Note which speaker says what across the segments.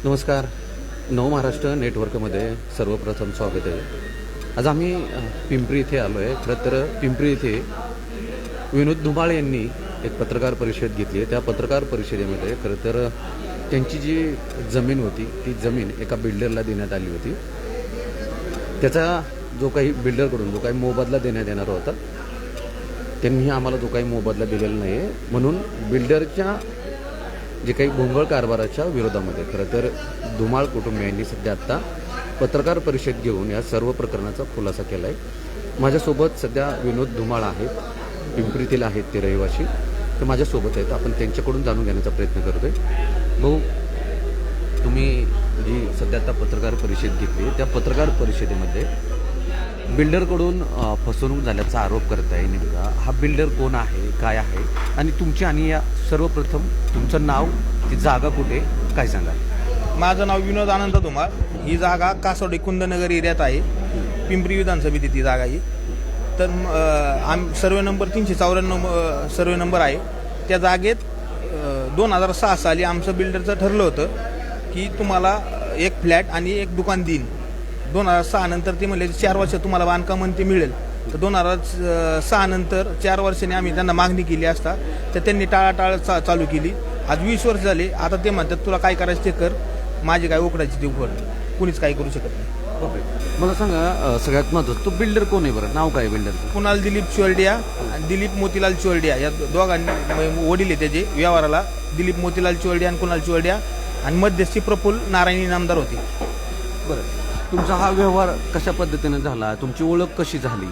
Speaker 1: नमस्कार. नव महाराष्ट्र नेटवर्कमध्ये सर्वप्रथम स्वागत आहे. आज आम्ही पिंपरी इथे आलो आहे. खरं तर पिंपरी इथे विनोद धुमाळ यांनी एक पत्रकार परिषद घेतली आहे. त्या पत्रकार परिषदेमध्ये खरं तर त्यांची जी जमीन होती ती जमीन एका बिल्डरला देण्यात आली होती. त्याचा जो काही बिल्डरकडून जो काही मोबदला देण्यात येणार होता त्यांनी आम्हाला जो काही मोबदला दिलेला नाही आहे, म्हणून बिल्डरच्या जे काही भोंगळ कारभाराच्या विरोधामध्ये खरं तर धुमाळ कुटुंबियांनी सध्या आत्ता पत्रकार परिषद घेऊन या सर्व प्रकरणाचा खुलासा केला आहे. माझ्यासोबत सध्या विनोद धुमाळ आहेत, पिंपरीतील आहेत ते रहिवासी, ते माझ्यासोबत आहेत. आपण त्यांच्याकडून जाणून घेण्याचा प्रयत्न करतो आहे. भाऊ, तुम्ही जी सध्या आता पत्रकार परिषद घेतली त्या पत्रकार परिषदेमध्ये बिल्डरकडून फसवणूक झाल्याचा आरोप करताय. नेमका हा बिल्डर कोण आहे, काय आहे, आणि तुमची आणि या सर्वप्रथम तुमचं नाव, ती जागा कुठे, काय सांगा.
Speaker 2: माझं नाव विनोद आनंद धुमाळ. ही जागा कासोडी कुंदनगर एरियात आहे. पिंपरी विधानसभेत ती जागा ही. तर सर्वे नंबर 394 सर्वे नंबर आहे. त्या जागेत 2006 साली आमचं बिल्डरचं ठरलं होतं की तुम्हाला एक फ्लॅट आणि एक दुकान देईन. 2006 नंतर ते म्हणले 4 वर्ष तुम्हाला बांधकाम ते मिळेल. तर 2006 नंतर 4 वर्षांनी आम्ही त्यांना मागणी केली असता तर त्यांनी टाळाटाळ चालू केली. आज 20 वर्ष झाले. आता ते म्हणतात तुला काय करायचं ते कर, माझी काय उकडायची ते उकड, कुणीच काही करू शकत नाही.
Speaker 1: मला सांगा, सगळ्यात महत्त्वाचं तो बिल्डर कोण आहे बरं, नाव काय बिल्डरचं?
Speaker 2: कुणाल दिलीप चोरडिया आणि दिलीप मोतीलाल चोरडिया या दोघांनी वडील आहे त्याचे व्यवहाराला. दिलीप मोतीलाल चोरडिया आणि कुणाल चोरडिया, आणि मध्यस्थी प्रफुल्ल नारायणी नामदार होते.
Speaker 1: बरं, तुमचा हा व्यवहार कशा पद्धतीने झाला, तुमची ओळख कशी झाली?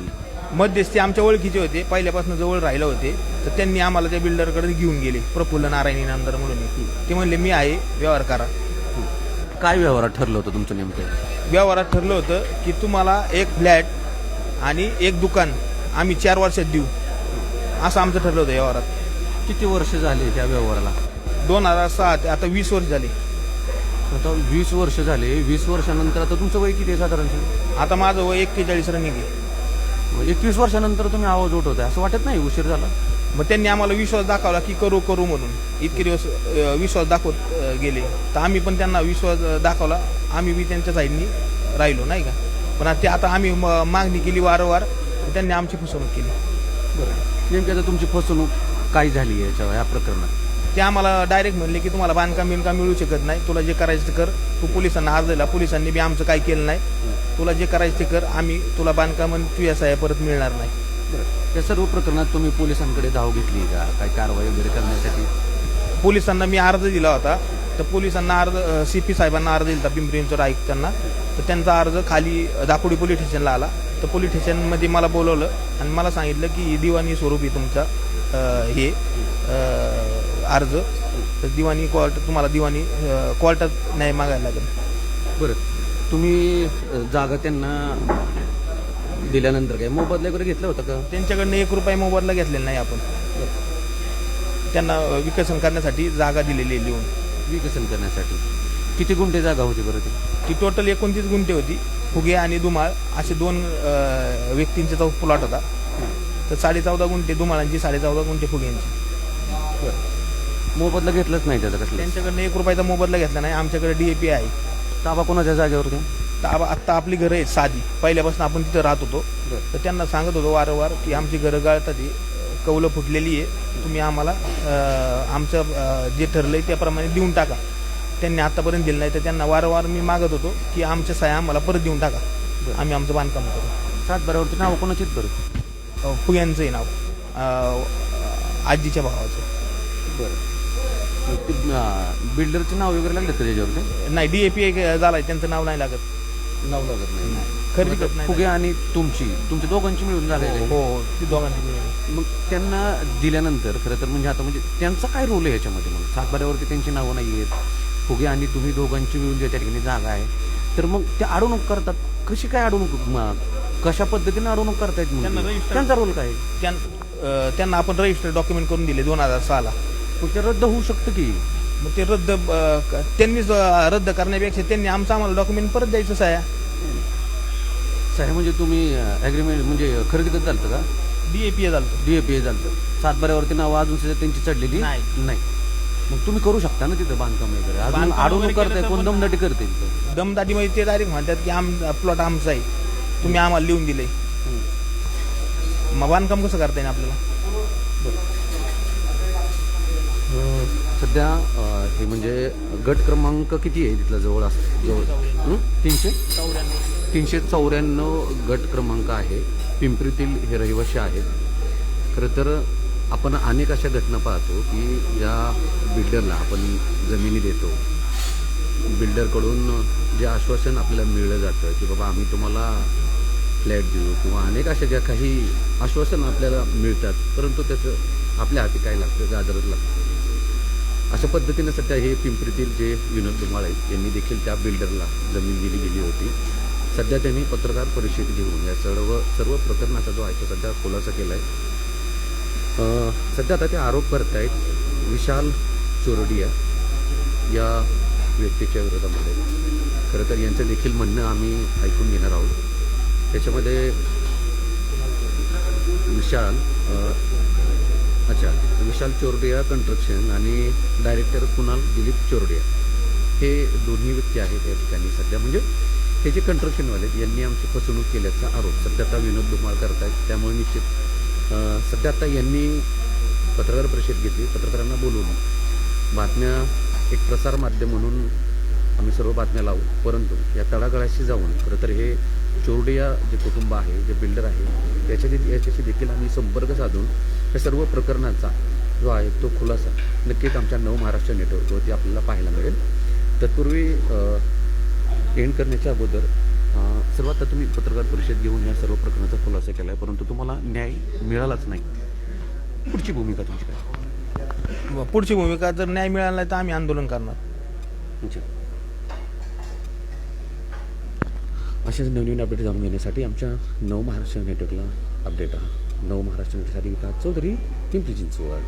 Speaker 2: मध्यस्थी आमच्या ओळखीचे होते, पहिल्यापासून जवळ राहिलं होते. तर त्यांनी आम्हाला त्या बिल्डरकडे घेऊन गेले, प्रफुल्ल नारायणी नामदार म्हणून. ते म्हणले मी आहे, व्यवहार करा.
Speaker 1: काय व्यवहारात ठरलं होतं तुमचं नेमकं?
Speaker 2: व्यवहारात ठरलं होतं की तुम्हाला एक फ्लॅट आणि एक दुकान आम्ही 4 वर्षात देऊ, असं आमचं ठरलं होतं व्यवहारात.
Speaker 1: किती वर्ष झाली त्या व्यवहाराला?
Speaker 2: 2006 ते आता 20 वर्ष झाली.
Speaker 1: आता 20 वर्ष झाले. 20 वर्षानंतर आता तुमचं वय किती आहे साधारण?
Speaker 2: आता माझं वय 41 रनिंग आहे.
Speaker 1: 21 वर्षानंतर तुम्ही आवाज उठवताय, असं वाटत नाही उशीर झाला?
Speaker 2: मग त्यांनी आम्हाला विश्वास दाखवला की करू करू म्हणून. इतके दिवस विश्वास दाखवत गेले, तर आम्ही पण त्यांना विश्वास दाखवला. आम्ही बी त्यांच्या साईडनी राहिलो, नाही का. पण ते आता आम्ही मागणी केली वारंवार, त्यांनी आमची फसवणूक केली.
Speaker 1: बरं, नेमकी आता तुमची फसवणूक काय झाली आहे या प्रकरणात?
Speaker 2: ते आम्हाला डायरेक्ट म्हणले की तुम्हाला बांधकाम मिळू शकत नाही, तुला जे करायचं ते कर. तू पोलिसांना अर्ज दिला, पोलिसांनी बी आमचं काही केलं नाही. तुला जे करायचं ते कर, आम्ही तुला बांधकाम तू या सह्या परत मिळणार नाही.
Speaker 1: या सर्व प्रकरणात तुम्ही पोलिसांकडे धाव घेतली का, काय कारवाई वगैरे करण्यासाठी?
Speaker 2: पोलिसांना मी अर्ज दिला होता. तर पोलिसांना अर्ज CP साहेबांना अर्ज दिला पिंपरी चिंचवड आयुक्तांना. तर त्यांचा अर्ज खाली दापोडी पोलीस स्टेशनला आला. तर पोलीस स्टेशनमध्ये मला बोलवलं आणि मला सांगितलं की दिवाणी स्वरूपी तुमचा हे अर्ज, तर दिवाणी कोर्ट, तुम्हाला दिवाणी कोर्टात न्याय मागायला लागेल.
Speaker 1: बरं, तुम्ही जागा त्यांना दिल्यानंतर काय मोबदला वगैरे घेतला होता का?
Speaker 2: त्यांच्याकडनं 1 रुपया मोबदला घेतलेला नाही आपण. त्यांना विकसन करण्यासाठी जागा दिलेली आहे लिहून.
Speaker 1: विकसन करण्यासाठी किती गुंठे जागा होती बरं
Speaker 2: ती टोटल 29 गुंठे होती. फुगे आणि धुमाळ असे 2 व्यक्तींचा प्लॉट होता. तर 14.5 गुंठे धुमाळांची, 14.5 गुंठे फुग्यांची.
Speaker 1: मोबदला घेतलाच नाही त्याचा कसला?
Speaker 2: त्यांच्याकडनं 1 रुपयाचा मोबदला घेतला नाही. आमच्याकडे DAP आहे.
Speaker 1: ताबा कोणाच्या जागेवरती?
Speaker 2: आत्ता आपली घरं आहेत साधी, पहिल्यापासून आपण तिथं राहत होतो. तर त्यांना सांगत होतो वारंवार की आमची घरं गाळतात, कौलं फुटलेली आहे, तुम्ही आम्हाला आमचं जे ठरलंय त्याप्रमाणे देऊन टाका. त्यांनी आतापर्यंत दिलं नाही. तर त्यांना वारंवार मी मागत होतो की आमच्या सह्या आम्हाला परत देऊन टाका, आम्ही आमचं बांधकाम करू.
Speaker 1: सातबाऱ्यावरती नाव कोणाचीच बरं?
Speaker 2: फुग्यांचंही नाव आजीच्या भावाचं.
Speaker 1: बरं, बिल्डरचे नाव वगैरे लागले का त्याच्यावरती?
Speaker 2: नाही, DAP झालाय, त्यांचं नाव नाही लागत.
Speaker 1: नाव लागत नाही.
Speaker 2: खरेदी करत नाही.
Speaker 1: फुगे आणि तुमची दोघांची मिळून झाले?
Speaker 2: हो, ती दोघांची मिळून.
Speaker 1: मग त्यांना दिल्यानंतर खरं तर म्हणजे आता म्हणजे त्यांचा काय रोल आहे याच्यामध्ये? मग सातबाऱ्यावरती त्यांची नावं नाही आहेत, फुगे आणि तुम्ही दोघांची मिळून ज्या त्या ठिकाणी जागा आहे, तर मग ते अडवणूक करतात. कशी काय अडवणूक, कशा पद्धतीने अडवणूक करतायत? त्यांचा रोल काय?
Speaker 2: त्यांना आपण रजिस्टर डॉक्युमेंट करून दिले 2006ला.
Speaker 1: मग ते रद्द होऊ शकतं की?
Speaker 2: मग ते त्यांनीच रद्द करण्यापेक्षा त्यांनी आम्हाला डॉक्युमेंट परत द्यायचं.
Speaker 1: सह्या म्हणजे तुम्ही ॲग्रीमेंट म्हणजे खरेदी करत झालं का?
Speaker 2: DAP झालं.
Speaker 1: DAP झालं. सातबाऱ्यावरती नाव अजून सुद्धा त्यांची चढलेली
Speaker 2: नाही.
Speaker 1: मग तुम्ही करू शकता ना तिथं बांधकाम वगैरे, अजून
Speaker 2: बांधकाम
Speaker 1: अडवणूक
Speaker 2: वगैरे केलं
Speaker 1: करताय,
Speaker 2: तर
Speaker 1: कोण
Speaker 2: पण-
Speaker 1: दमदाटी करते तिथं.
Speaker 2: दमदाटीमध्ये ते डायरेक्ट म्हणतात की प्लॉट आमचा आहे, तुम्ही आम्हाला लिहून दिले. मग बांधकाम कसं करता येईल आपल्याला?
Speaker 1: सध्या हे म्हणजे गट क्रमांक किती आहे तिथला जवळ जवळ 394 गट क्रमांक आहे. पिंपरीतील हे रहिवासी आहेत. खरं तर आपण अनेक अशा घटना पाहतो की ज्या बिल्डरला आपण जमिनी देतो, बिल्डरकडून जे आश्वासन आपल्याला मिळलं जातं की बाबा आम्ही तुम्हाला फ्लॅट देऊ किंवा अनेक अशा ज्या काही आश्वासन आपल्याला मिळतात, परंतु त्याचं आपल्या हाती काय लागतं, गाजरच लागतं. अशा पद्धतीनं सध्या हे पिंपरीतील जे विनोद धुमाळ आहेत यांनी देखील त्या बिल्डरला जमीन दिली गेली होती. सध्या त्यांनी पत्रकार परिषद घेऊन या सर्व प्रकरणाचा जो आहे तो सध्या खुलासा केला आहे. सध्या आता ते आरोप करत आहेत विशाल चोरडिया या व्यक्तीच्या विरोधामध्ये. खरं तर यांचं देखील म्हणणं आम्ही ऐकून घेणार आहोत. त्याच्यामध्ये विशाल चोरडिया कन्स्ट्रक्शन आणि डायरेक्टर कुणाल दिलीप चोरडिया हे दोन्ही व्यक्ती आहेत या ठिकाणी सध्या. म्हणजे हे जे कन्स्ट्रक्शनवाले यांनी आमची फसवणूक केल्याचा आरोप सध्या आता विनोद धुमाळ करत आहेत. त्यामुळे निश्चित सध्या आता यांनी पत्रकार परिषद घेतली. पत्रकारांना बोलवून बातम्या एक प्रसार माध्यम म्हणून आम्ही सर्व बातम्या लावू, परंतु या तळागाळाशी जाऊन खरं तर हे चोरडिया जे कुटुंब आहे, जे बिल्डर आहे, याच्याशी देखील आम्ही संपर्क साधून या सर्व प्रकरणाचा जो आहे तो खुलासा नक्कीच आमच्या नव महाराष्ट्र नेटवर्कवरती आपल्याला पाहायला मिळेल. तत्पूर्वी एंड करण्याच्या अगोदर सर्वात आता तुम्ही पत्रकार परिषद घेऊन या सर्व प्रकरणाचा खुलासा केला आहे, परंतु तुम्हाला न्याय मिळालाच नाही. पुढची भूमिका तुमची काय?
Speaker 2: पुढची भूमिका जर न्याय मिळाला नाही तर आम्ही आंदोलन करणार.
Speaker 1: अच्छा. असेच नवनवीन अपडेट जाणून घेण्यासाठी आमच्या नव महाराष्ट्र नेटवर्कला अपडेट राहा. नव महाराष्ट्र नेटवर्कसाठी विकास चौधरी, पिंपरी चिंचवड.